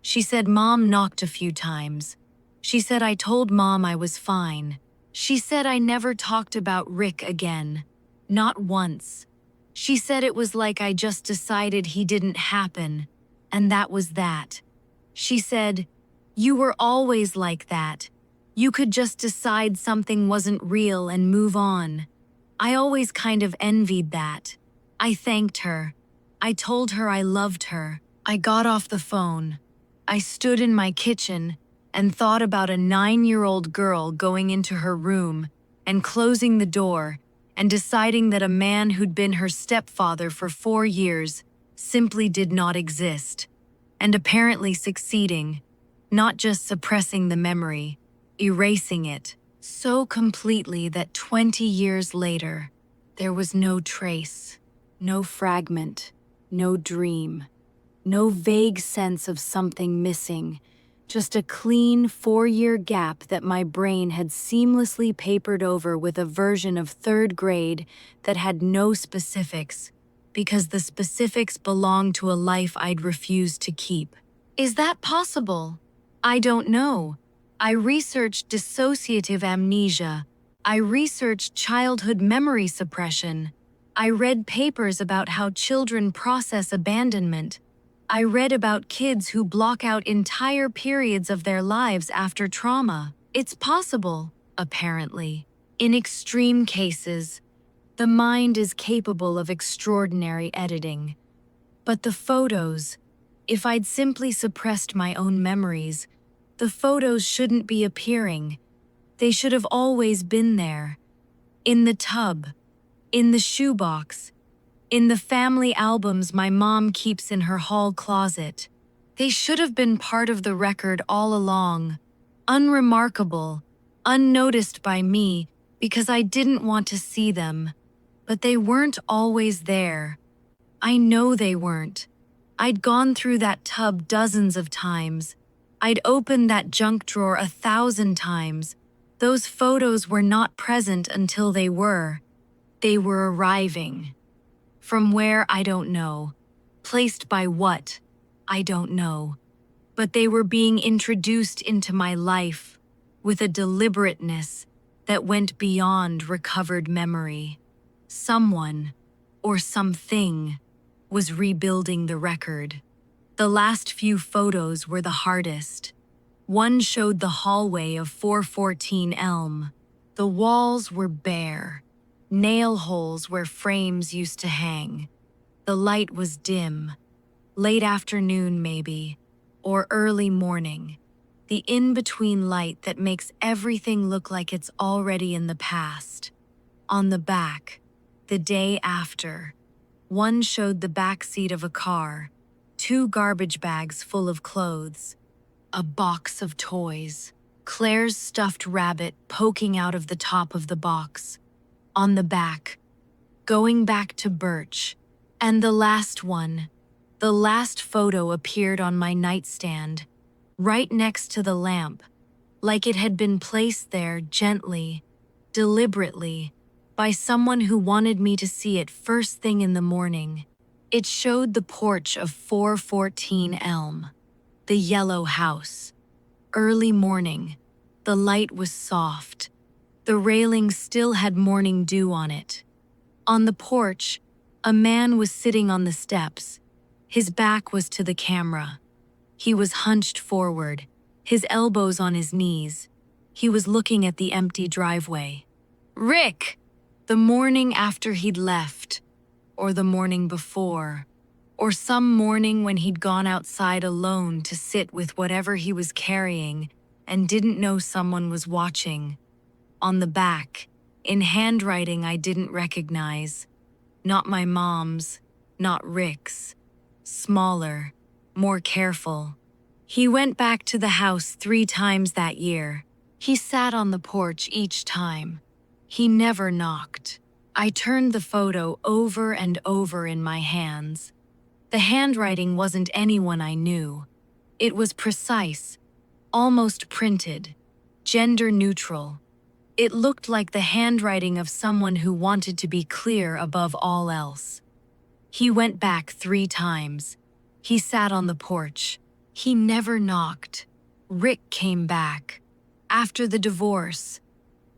She said Mom knocked a few times. She said I told Mom I was fine. She said I never talked about Rick again. Not once. She said it was like I just decided he didn't happen, and that was that. She said, "You were always like that. You could just decide something wasn't real and move on." I always kind of envied that. I thanked her. I told her I loved her. I got off the phone. I stood in my kitchen and thought about a 9-year-old girl going into her room and closing the door and deciding that a man who'd been her stepfather for 4 years simply did not exist, and apparently succeeding, not just suppressing the memory, erasing it so completely that 20 years later, there was no trace, no fragment, no dream, no vague sense of something missing, just a clean 4-year gap that my brain had seamlessly papered over with a version of 3rd grade that had no specifics, because the specifics belonged to a life I'd refused to keep. Is that possible? I don't know. I researched dissociative amnesia. I researched childhood memory suppression. I read papers about how children process abandonment. I read about kids who block out entire periods of their lives after trauma. It's possible, apparently. In extreme cases, the mind is capable of extraordinary editing. But the photos, if I'd simply suppressed my own memories, the photos shouldn't be appearing. They should have always been there. In the tub, in the shoebox, in the family albums my mom keeps in her hall closet. They should have been part of the record all along, unremarkable, unnoticed by me because I didn't want to see them. But they weren't always there. I know they weren't. I'd gone through that tub dozens of times. I'd opened that junk drawer 1,000 times. Those photos were not present until they were. They were arriving. From where, I don't know. Placed by what, I don't know. But they were being introduced into my life with a deliberateness that went beyond recovered memory. Someone, or something, was rebuilding the record. The last few photos were the hardest. One showed the hallway of 414 Elm. The walls were bare, nail holes where frames used to hang. The light was dim, late afternoon maybe, or early morning. The in-between light that makes everything look like it's already in the past. On the back, the day after, one showed the back seat of a car, 2 garbage bags full of clothes, a box of toys, Claire's stuffed rabbit poking out of the top of the box. On the back, going back to Birch. And the last one, the last photo appeared on my nightstand, right next to the lamp, like it had been placed there gently, deliberately, by someone who wanted me to see it first thing in the morning. It showed the porch of 414 Elm, the yellow house. Early morning, the light was soft. The railing still had morning dew on it. On the porch, a man was sitting on the steps. His back was to the camera. He was hunched forward, his elbows on his knees. He was looking at the empty driveway. Rick! The morning after he'd left, or the morning before, Or some morning when he'd gone outside alone to sit with whatever he was carrying and didn't know someone was watching. On the back, in handwriting I didn't recognize. Not my mom's, not Rick's. Smaller, more careful. He went back to the house 3 times that year. He sat on the porch each time. He never knocked. I turned the photo over and over in my hands. The handwriting wasn't anyone I knew. It was precise, almost printed, gender neutral. It looked like the handwriting of someone who wanted to be clear above all else. He went back 3 times. He sat on the porch. He never knocked. Rick came back. After the divorce.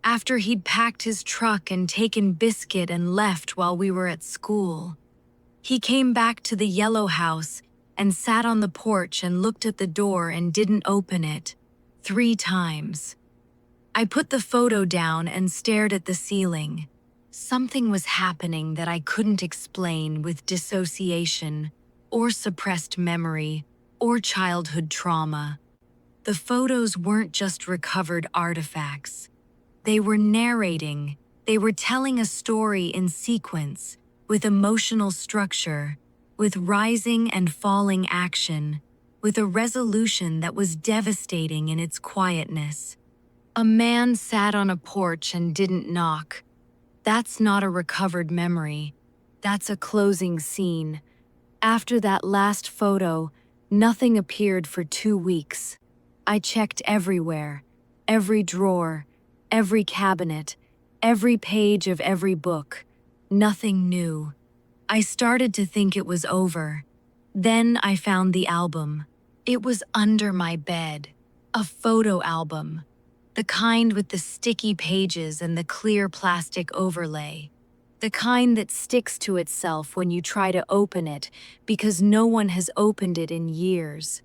After he'd packed his truck and taken Biscuit and left while we were at school. He came back to the yellow house and sat on the porch and looked at the door and didn't open it. 3 times. I put the photo down and stared at the ceiling. Something was happening that I couldn't explain with dissociation, or suppressed memory, or childhood trauma. The photos weren't just recovered artifacts. They were narrating. They were telling a story in sequence, with emotional structure, with rising and falling action, with a resolution that was devastating in its quietness. A man sat on a porch and didn't knock. That's not a recovered memory. That's a closing scene. After that last photo, nothing appeared for 2 weeks. I checked everywhere, every drawer, every cabinet, every page of every book. Nothing new. I started to think it was over. Then I found the album. It was under my bed. A photo album. The kind with the sticky pages and the clear plastic overlay. The kind that sticks to itself when you try to open it because no one has opened it in years.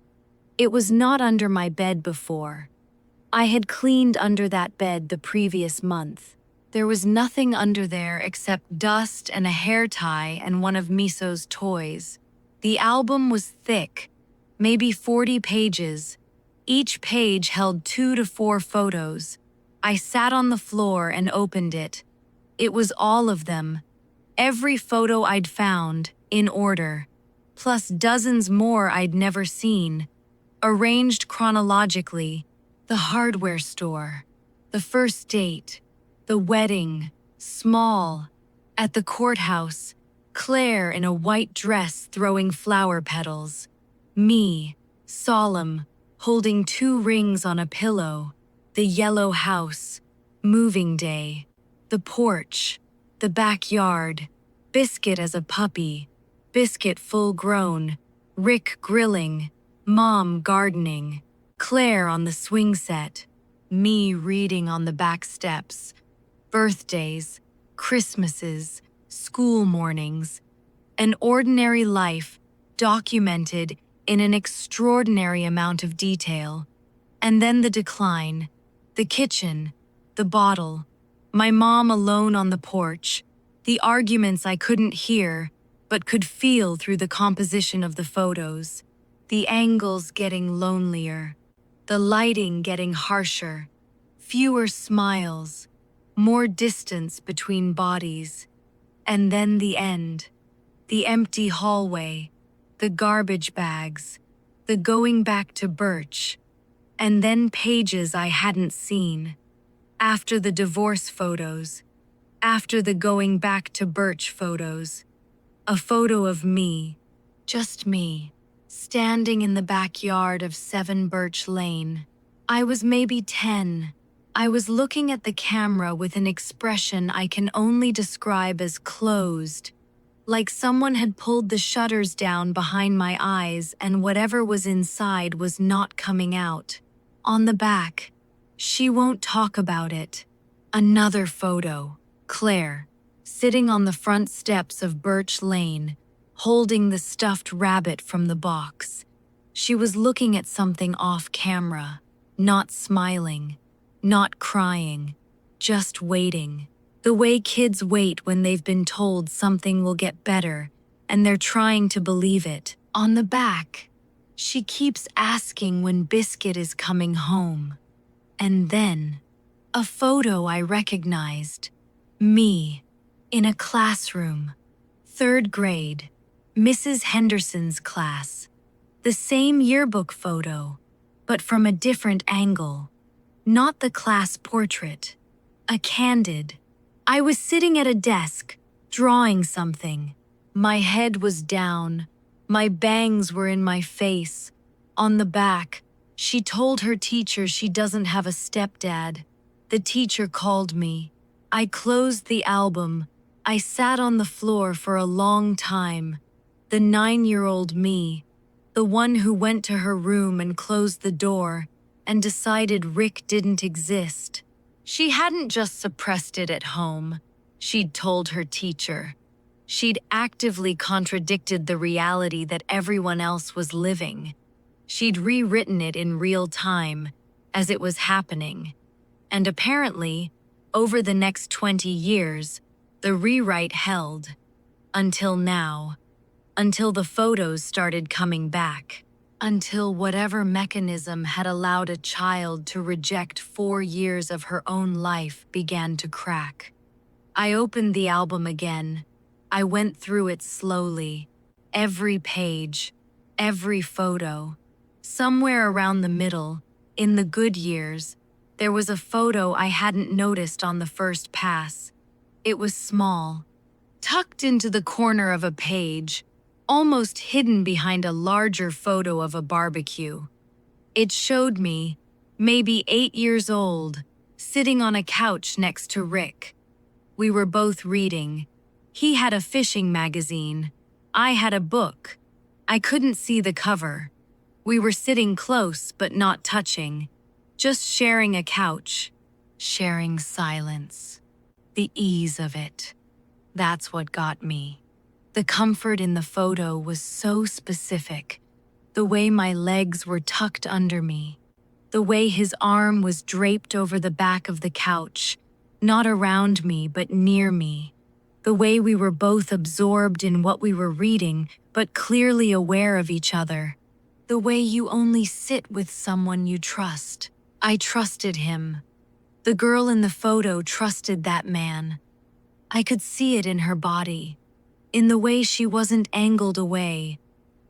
It was not under my bed before. I had cleaned under that bed the previous month. There was nothing under there except dust and a hair tie and one of Miso's toys. The album was thick, maybe 40 pages. Each page held 2 to 4 photos. I sat on the floor and opened it. It was all of them. Every photo I'd found, in order, plus dozens more I'd never seen, arranged chronologically. The hardware store, the first date, the wedding, small. At the courthouse, Claire in a white dress throwing flower petals. Me, solemn, holding 2 rings on a pillow. The yellow house, moving day. The porch, the backyard. Biscuit as a puppy. Biscuit full grown. Rick grilling. Mom gardening. Claire on the swing set. Me reading on the back steps. Birthdays, Christmases, school mornings. An ordinary life documented in an extraordinary amount of detail. And then the decline, the kitchen, the bottle, my mom alone on the porch, the arguments I couldn't hear but could feel through the composition of the photos, the angles getting lonelier, the lighting getting harsher, fewer smiles, more distance between bodies. And then the end, the empty hallway, the garbage bags, the going back to Birch, and then pages I hadn't seen. After the divorce photos, after the going back to Birch photos, a photo of me, just me, standing in the backyard of 7 Birch Lane. I was maybe 10. I was looking at the camera with an expression I can only describe as closed, like someone had pulled the shutters down behind my eyes and whatever was inside was not coming out. On the back, she won't talk about it. Another photo, Claire, sitting on the front steps of Birch Lane, holding the stuffed rabbit from the box. She was looking at something off camera, not smiling. Not crying, just waiting. The way kids wait when they've been told something will get better and they're trying to believe it. On the back, she keeps asking when Biscuit is coming home. And then, a photo I recognized. Me, in a classroom. 3rd grade, Mrs. Henderson's class. The same yearbook photo, but from a different angle. Not the class portrait. A candid. I was sitting at a desk, drawing something. My head was down. My bangs were in my face. On the back, she told her teacher she doesn't have a stepdad. The teacher called me. I closed the album. I sat on the floor for a long time. The 9-year-old me, the one who went to her room and closed the door and decided Rick didn't exist. She hadn't just suppressed it at home. She'd told her teacher. She'd actively contradicted the reality that everyone else was living. She'd rewritten it in real time, as it was happening. And apparently, over the next 20 years, the rewrite held. Until now. Until the photos started coming back. Until whatever mechanism had allowed a child to reject 4 years of her own life began to crack. I opened the album again. I went through it slowly. Every page, every photo. Somewhere around the middle, in the good years, there was a photo I hadn't noticed on the first pass. It was small, tucked into the corner of a page, almost hidden behind a larger photo of a barbecue. It showed me, maybe 8 years old, sitting on a couch next to Rick. We were both reading. He had a fishing magazine. I had a book. I couldn't see the cover. We were sitting close but not touching, just sharing a couch, sharing silence. The ease of it. That's what got me. The comfort in the photo was so specific. The way my legs were tucked under me. The way his arm was draped over the back of the couch, not around me but near me. The way we were both absorbed in what we were reading but clearly aware of each other. The way you only sit with someone you trust. I trusted him. The girl in the photo trusted that man. I could see it in her body. In the way she wasn't angled away,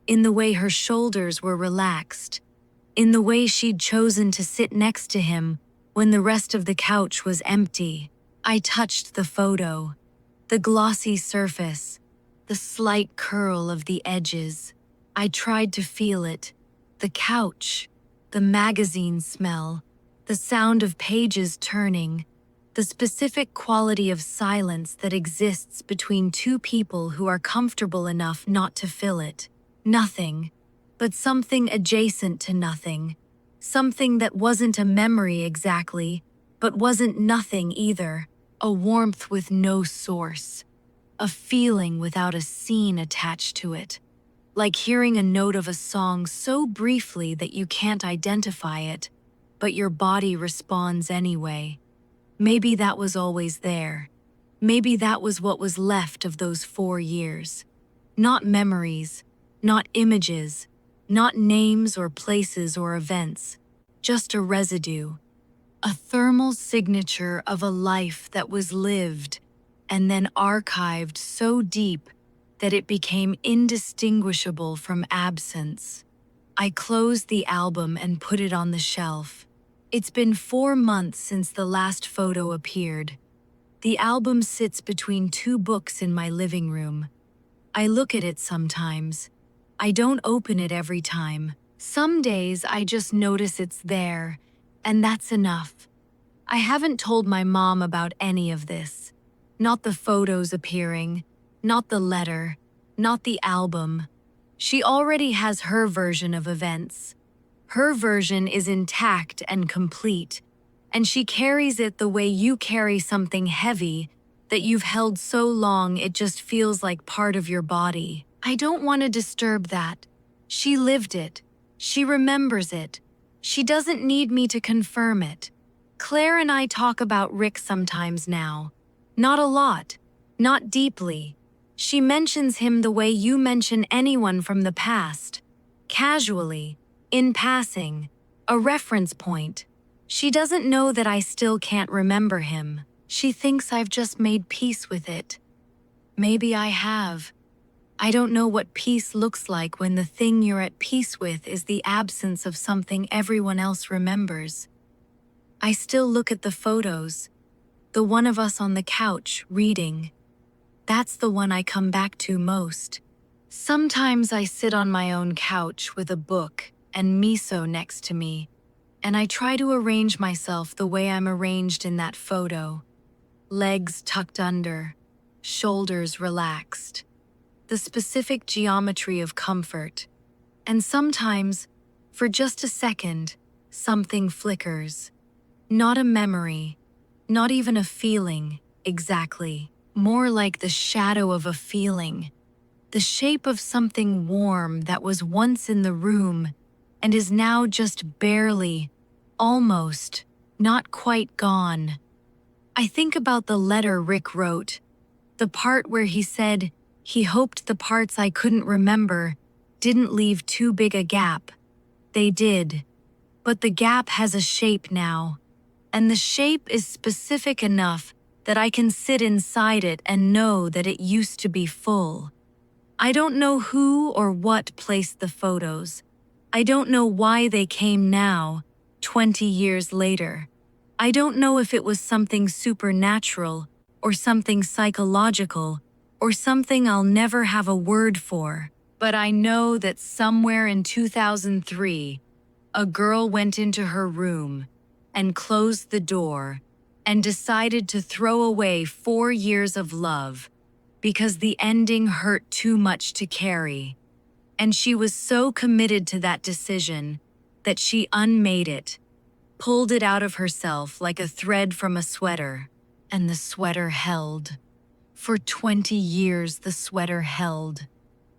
in the way her shoulders were relaxed, in the way she'd chosen to sit next to him when the rest of the couch was empty. I touched the photo, the glossy surface, the slight curl of the edges. I tried to feel it, the couch, the magazine smell, the sound of pages turning, the specific quality of silence that exists between two people who are comfortable enough not to fill it. Nothing, but something adjacent to nothing. Something that wasn't a memory exactly, but wasn't nothing either. A warmth with no source. A feeling without a scene attached to it. Like hearing a note of a song so briefly that you can't identify it, but your body responds anyway. Maybe that was always there. Maybe that was what was left of those 4 years. Not memories, not images, not names or places or events, just a residue. A thermal signature of a life that was lived and then archived so deep that it became indistinguishable from absence. I closed the album and put it on the shelf. It's been 4 months since the last photo appeared. The album sits between 2 books in my living room. I look at it sometimes. I don't open it every time. Some days I just notice it's there, and that's enough. I haven't told my mom about any of this. Not the photos appearing, not the letter, not the album. She already has her version of events. Her version is intact and complete, and she carries it the way you carry something heavy that you've held so long it just feels like part of your body. I don't want to disturb that. She lived it. She remembers it. She doesn't need me to confirm it. Claire and I talk about Rick sometimes now. Not a lot. Not deeply. She mentions him the way you mention anyone from the past. Casually, in passing, a reference point. She doesn't know that I still can't remember him. She thinks I've just made peace with it. Maybe I have. I don't know what peace looks like when the thing you're at peace with is the absence of something everyone else remembers. I still look at the photos. The one of us on the couch, reading. That's the one I come back to most. Sometimes I sit on my own couch with a book and miso next to me, and I try to arrange myself the way I'm arranged in that photo. Legs tucked under, shoulders relaxed. The specific geometry of comfort. And sometimes, for just a second, something flickers. Not a memory, not even a feeling, exactly. More like the shadow of a feeling. The shape of something warm that was once in the room and is now just barely, almost, not quite gone. I think about the letter Rick wrote, the part where he said he hoped the parts I couldn't remember didn't leave too big a gap. They did. But the gap has a shape now, and the shape is specific enough that I can sit inside it and know that it used to be full. I don't know who or what placed the photos. I don't know why they came now, 20 years later. I don't know if it was something supernatural or something psychological or something I'll never have a word for. But I know that somewhere in 2003, a girl went into her room and closed the door and decided to throw away 4 years of love because the ending hurt too much to carry. And she was so committed to that decision that she unmade it, pulled it out of herself like a thread from a sweater, and the sweater held. For 20 years, the sweater held.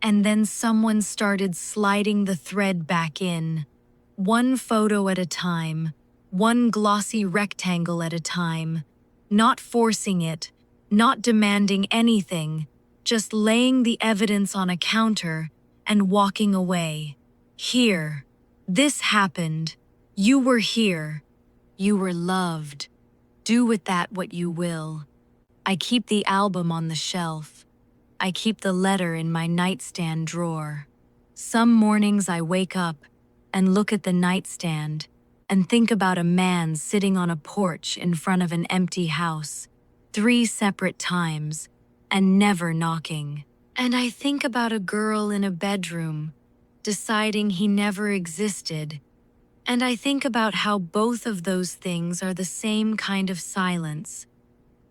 And then someone started sliding the thread back in, one photo at a time, one glossy rectangle at a time, not forcing it, not demanding anything, just laying the evidence on a counter and walking away. Here. This happened. You were here. You were loved. Do with that what you will. I keep the album on the shelf. I keep the letter in my nightstand drawer. Some mornings I wake up and look at the nightstand and think about a man sitting on a porch in front of an empty house, 3 separate times, and never knocking. And I think about a girl in a bedroom, deciding he never existed. And I think about how both of those things are the same kind of silence,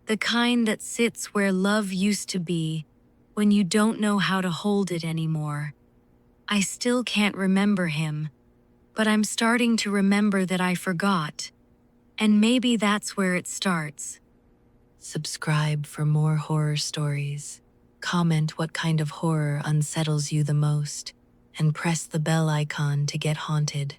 the kind that sits where love used to be when you don't know how to hold it anymore. I still can't remember him, but I'm starting to remember that I forgot. And maybe that's where it starts. Subscribe for more horror stories. Comment what kind of horror unsettles you the most, and press the bell icon to get haunted.